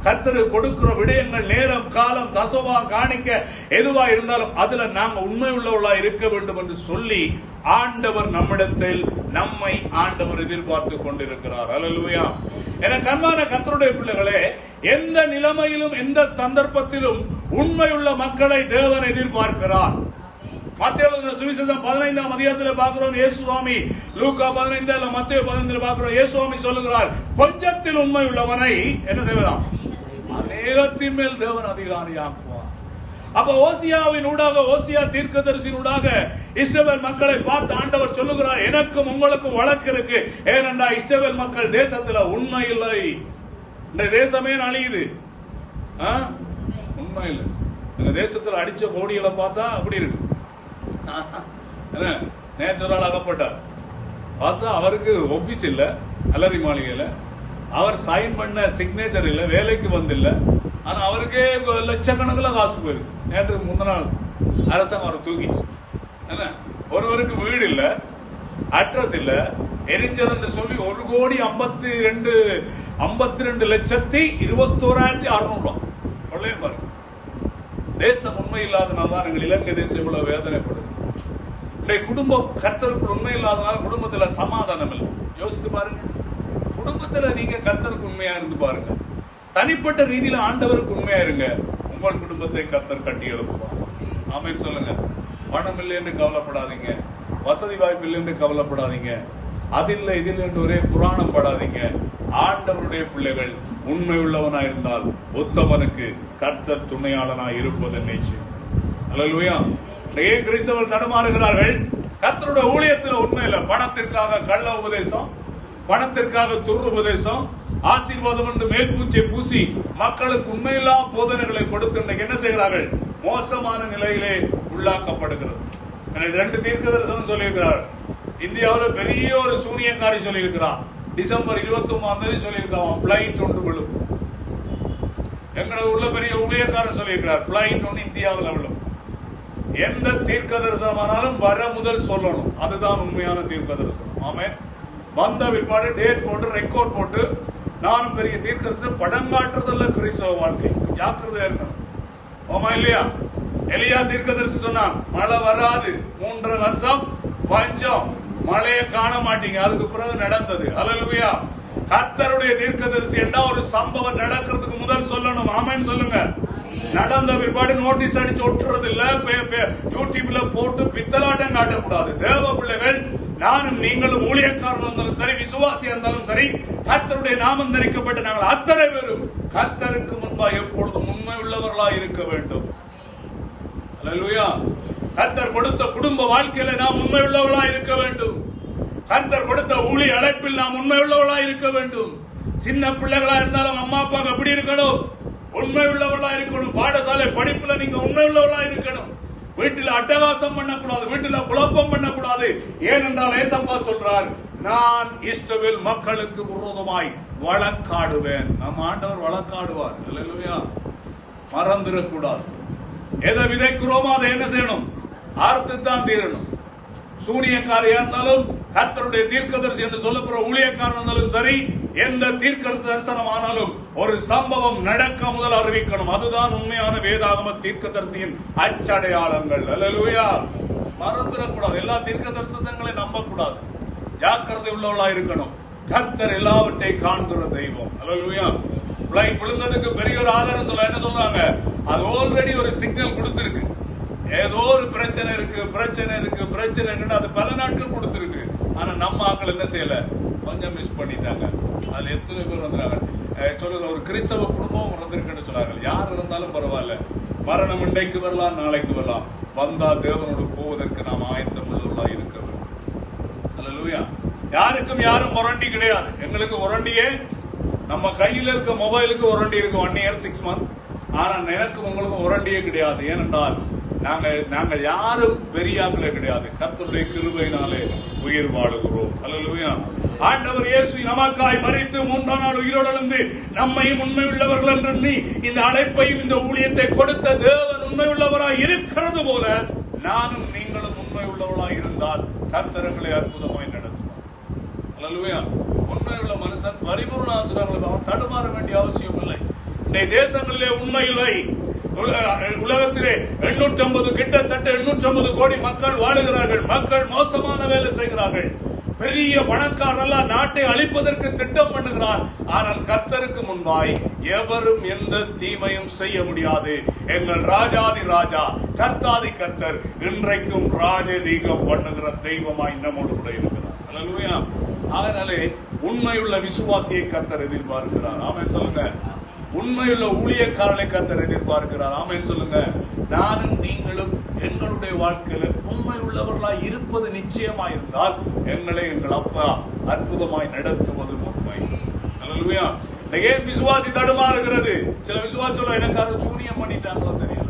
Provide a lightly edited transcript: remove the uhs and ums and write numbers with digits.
கர்த்தருக்கு கொடுக்கிற விடயங்கள், நேரம், காலம், தசவா, காணிக்க எதுவா இருந்தாலும் அதுல நாங்க உண்மை உள்ளவர்களா இருக்க வேண்டும் என்று சொல்லி ஆண்டவர் நம்மிடத்தில் நம்மை ஆண்டவர் எதிர்பார்த்து கொண்டிருக்கிறார். அல்லேலூயா. என கர்மான கர்த்தருடைய பிள்ளைகளே, எந்த நிலைமையிலும் எந்த சந்தர்ப்பத்திலும் உண்மையுள்ள மக்களை தேவன் எதிர்பார்க்கிறார். மத்தேயு சுவிசேஷம் 15ஆம் அதிகாரத்தில் பார்க்கிறோம், இயேசுவாமி லூக்கா 15 மத்தேயு 15 பார்க்கிறோம், இயேசுவாமி சொல்லுகிறார், கொஞ்சத்தில் உண்மை உள்ளவனை என்ன செய்வதாம், அநேகத்தின் மேல் தேவன் அதிகாரியாக்குவார். அப்ப ஓசியாவின் ஊடாக, ஓசியா தீர்க்கதரிசியின் ஊடாக இஸ்ரவேல் மக்களை பார்த்து ஆண்டவர் சொல்லுகிறார், எனக்கும் உங்களுக்கும் வழக்கு இருக்கு. ஏனென்றா இஸ்ரவேல் மக்கள் தேசத்துல உண்மை இல்லை. இந்த தேசமே அழியுது, உண்மை இல்லை. இந்த தேசத்துல அடிச்ச கோடிகளை பார்த்தா அப்படி இருக்கு. நேற்று ஒரு ஆள் அகப்பட்டார், பார்த்தா அவருக்கு ஆபீஸ் இல்ல, அலரி மாளிகையில அவர் சைன் பண்ண சிக்னேச்சர் இல்ல, வேலைக்கு வந்தில்ல, ஆனா அவருக்கே லட்சக்கணக்கில் காசு போயிருக்கு. நேற்று முந்தின நாள் அரசாங்கம் அவரை தூக்கிச்சு. ஒருவருக்கு வீடு இல்ல, அட்ரஸ் இல்ல, எரிஞ்சதுன்னு சொல்லி 1,52,52,21,600 கொள்ளைய பாருங்க. தேசம் உண்மை இல்லாதனால்தான் எங்கள் இலங்கை தேசம் இவ்வளவு வேதனைப்படுது. குடும்பம் கர்த்தருக்கு உண்மை இல்லாதனால குடும்பத்துல சமாதானம் இல்லை. யோசித்து பாருங்க, குடும்பத்துல நீங்க கர்த்தருக்கு உண்மையா இருந்து பாருங்க, தனிப்பட்ட ரீதியில ஆண்டவருக்கு உண்மையா இருங்க, உங்கள் குடும்பத்தை கர்த்தர் கட்டி எழுப்புவார். ஆமென் சொல்லுங்க. பணம் இல்லை என்று கவலைப்படாதீங்க, வசதி வாய்ப்பு இல்லை என்று கவலைப்படாதீங்க, அதில்லை இதில் என்று ஒரே புராணம் படாதீங்க. ஆண்டவருடைய பிள்ளைகள் உண்மை உள்ளவனா இருந்தால் உத்தமனுக்கு கர்த்தர் துணையாளனாய் இருப்பது நிச்சயம். அல்லேலூயா. ஏன் கிறிஸ்தவர்கள் தடுமாறுகிறார்கள்? கர்த்தருடைய ஊழியத்தில் உண்மை இல்லை. பணத்திற்காக கள்ள உபதேசம், பணத்திற்காக துரு உபதேசம், ஆசீர்வாதம் என்று மேல்பூச்சை பூசி மக்களுக்கு உண்மையில்லா போதனைகளை கொடுத்து என்ன செய்கிறார்கள்? மோசமான நிலையிலே உள்ளாக்கப்படுகிறது. 2 தீர்க்க தரிசனம் சொல்லியிருக்கிறார். இந்தியாவில் பெரிய ஒரு சூனியக்காரி சொல்லியிருக்கிறார். டிசம்பர் 29 சொல்லியிருக்கான், பிளைட் ஒன்று விழும். எங்களை உள்ள பெரிய ஊழியக்காரன் சொல்லியிருக்கிறார், பிளைட் ஒன்று இந்தியாவில் விழும். எந்த தீர்க்க தரிசனமானாலும் வர முதல் சொல்லணும், அதுதான் உண்மையான தீர்க்க தரிசனம். ஆமென். வந்த விற்பாடு டேட் போட்டு ரெக்கார்ட் போட்டு நானும் பெரிய தீர்க்க தரிசனம் படம் காட்டுறதல்ல கிறிஸ்தவ வாழ்க்கை. ஜாக்கிரதையா இருக்கணும். ஆமா இல்லையா? எலியா தீர்க்க தரிசி சொன்னான், மழை வராது, 3 வருஷம் பஞ்சம், மழையை காண மாட்டீங்க. அதுக்கு பிறகு நடந்தது. அல்லேலூயா. கர்த்தருடைய தீர்க்கதரிசி என்றா ஒரு சம்பவம் நடக்கிறதுக்கு முதல் சொல்லணும். ஆமென் சொல்லுங்க. நடந்த பிற்பாடு நோட்டீஸ் அடிச்சு ஒட்டுறது இல்ல, யூடியூப்ல போட்டு பித்தலாட்டம் காட்டக்கூடாது. தேவ பிள்ளைகள், நானும் நீங்களும் ஊழியக்காரன் இருந்தாலும் சரி, விசுவாசியா இருந்தாலும் சரி, கர்த்தருடைய நாமம் தரிக்கப்பட்ட நாங்கள் அத்தனை பேரும் கர்த்தருக்கு முன்பாக எப்பொழுதும் உண்மை உள்ளவர்களா இருக்க வேண்டும். அல்லேலூயா. கர்த்தர் கொடுத்த குடும்ப வாழ்க்கையில நாம் உண்மை உள்ளவர்களா இருக்க வேண்டும். கர்த்தர் கொடுத்த ஊழிய அழைப்பில் நாம் உண்மை உள்ளவர்களா இருக்க வேண்டும். சின்ன பிள்ளைகளா இருந்தாலும் அம்மா அப்பா எப்படி இருக்கணும்? உண்மை உள்ளவர்களா இருக்கணும். பாடசாலை படிப்புல நீங்க உண்மை உள்ளவர்களா இருக்கணும். வீட்டில் அட்டகாசம் பண்ணக்கூடாது, வீட்டில் குழப்பம் பண்ணக்கூடாது. ஏனென்றால் ஏசப்பா சொல்றார், நான் இஸ்ரவேல் மக்களுக்கு விரோதமாய் வழக்காடுவேன். நம்ம ஆண்டவர் வழக்காடுவார். அல்லேலூயா. மறந்துடக்கூடாது. எதை விதைக்கிறோமோ அதை என்ன செய்யணும்? அறுத்துத்தான் தீரணும். சூனியக்காரியா இருந்தாலும், கர்த்தருடைய தீர்க்கதரிசி என்று சொல்லப்படுற ஊழியக்காரன் இருந்தாலும் சரி, எந்த தீர்க்க தரிசனம் ஆனாலும் ஒரு சம்பவம் நடக்க முதல் அறிவிக்கணும். அதுதான் உண்மையான வேதாகம தீர்க்கதரிசியின் அச்சடையாளங்கள். அல்லேலூயா. மறந்துடக்கூடாது. எல்லா தீர்க்க தரிசனங்களையும் நம்ப கூடாது. ஜாக்கிரதை உள்ளவளா இருக்கணும். கர்த்தர் எல்லாவற்றையும் காண்கிற தெய்வம். அல்லேலூயா. பிளைட் விழுந்ததுக்கு பெரிய ஒரு ஆதாரம் சொல்ல என்ன சொல்றாங்க? அது ஆல்ரெடி ஒரு சிக்னல் கொடுத்திருக்கு. ஏதோ ஒரு பிரச்சனை இருக்கு, பிரச்சனை இருக்கு, பிரச்சனை இருக்குன்னு அது பல நாட்கள் கொடுத்திருக்கு. ஆனா நம்ம ஆட்கள் என்ன செய்யல, கொஞ்சம் மிஸ் பண்ணிட்டாங்க. அதுல எத்தனை பேர் வந்துறாங்க? சொல்லுங்க, ஒரு கிறிஸ்தவ குடும்பம் வந்திருக்குன்னு சொன்னாங்க. யார் இருந்தாலும் பரவாயில்ல, மரணம் இன்றைக்கு வரலாம், நாளைக்கு வரலாம், வந்தா தேவனோடு போவதற்கு நாம் ஆயத்தம் உள்ளவர்களா இருக்க வேண்டும். அல்லேலூயா. யாருக்கும் யாரும் ஒரண்டி கிடையாது. எங்களுக்கு ஒரண்டியே நம்ம கையில் இருக்க மொபைலுக்கு ஒரண்டி இருக்கு, 1 year 6 months. ஆனா எனக்கும் உங்களுக்கும் ஒரண்டியே கிடையாது. ஏனென்றால் நாங்கள் யாரும் பெரியாக்களே கிடையாது. கர்த்தருடைய கிருபையினாலே உயிர் வாழுகிறோம். அல்லேலூயா. ஆண்டவர் இயேசு நமக்காய் மரித்து 3ஆம் நாள் உயிரோடு எழுந்து நம்மையும் உண்மை உள்ளவர்கள் என்று எண்ணி இந்த அழைப்பையும் இந்த ஊழியத்தை கொடுத்த தேவன் உண்மை உள்ளவராய் இருக்கிறது போல நானும் நீங்களும் உண்மை உள்ளவர்களாய் இருந்தால் கர்த்தர்களை அற்புதமாய் நடத்துவார். அல்லேலூயா. உண்மை உள்ள மனுஷன் பரிபூர்ண ஆசீர்வாதங்களை அவன் தடுமாற வேண்டிய அவசியம் இல்லை. தேசங்களிலே உண்மை இல்லை. உலகத்திலே 850 கிட்டத்தட்ட 850 கோடி மக்கள் வாழுகிறார்கள். மக்கள் மோசமான வேலை செய்கிறார்கள். பெரிய பணக்காரரெல்லாம் நாட்டை அழிப்பதற்கு திட்டம் பண்ணுகிறார். ஆனால் கர்த்தருக்கு முன்பாய் எவரும் எந்த தீமையும் செய்ய முடியாது. எங்கள் ராஜாதி ராஜா கர்த்தாதி கர்த்தர் இன்றைக்கும் ராஜரீகம் பண்ணுகிற தெய்வமாய் நம்மோடு கூட இருக்கிறார். அல்லேலூயா. அதனாலே உண்மையுள்ள விசுவாசியை கர்த்தர் எதிர்பார்க்கிறார். ஆமென் சொல்லுங்க. உண்மையுள்ள ஊழியக்காரனை கர்த்தர் எதிர்பார்க்கிறார். ஆமென் சொல்லுங்க. நானும் நீங்களும் எங்களுடைய வாழ்க்கையில உண்மை உள்ளவர்களாய் இருப்பது நிச்சயமாய் இருந்தால் எங்களை எங்கள் அப்பா அற்புதமாய் நடத்துவது உண்மை. அல்லேலூயா. ஏன் விசுவாசி தடுமாறுகிறது? சில விசுவாசிகள் எனக்கு அதை சூனியம் பண்ணிட்டாங்களோ தெரியல.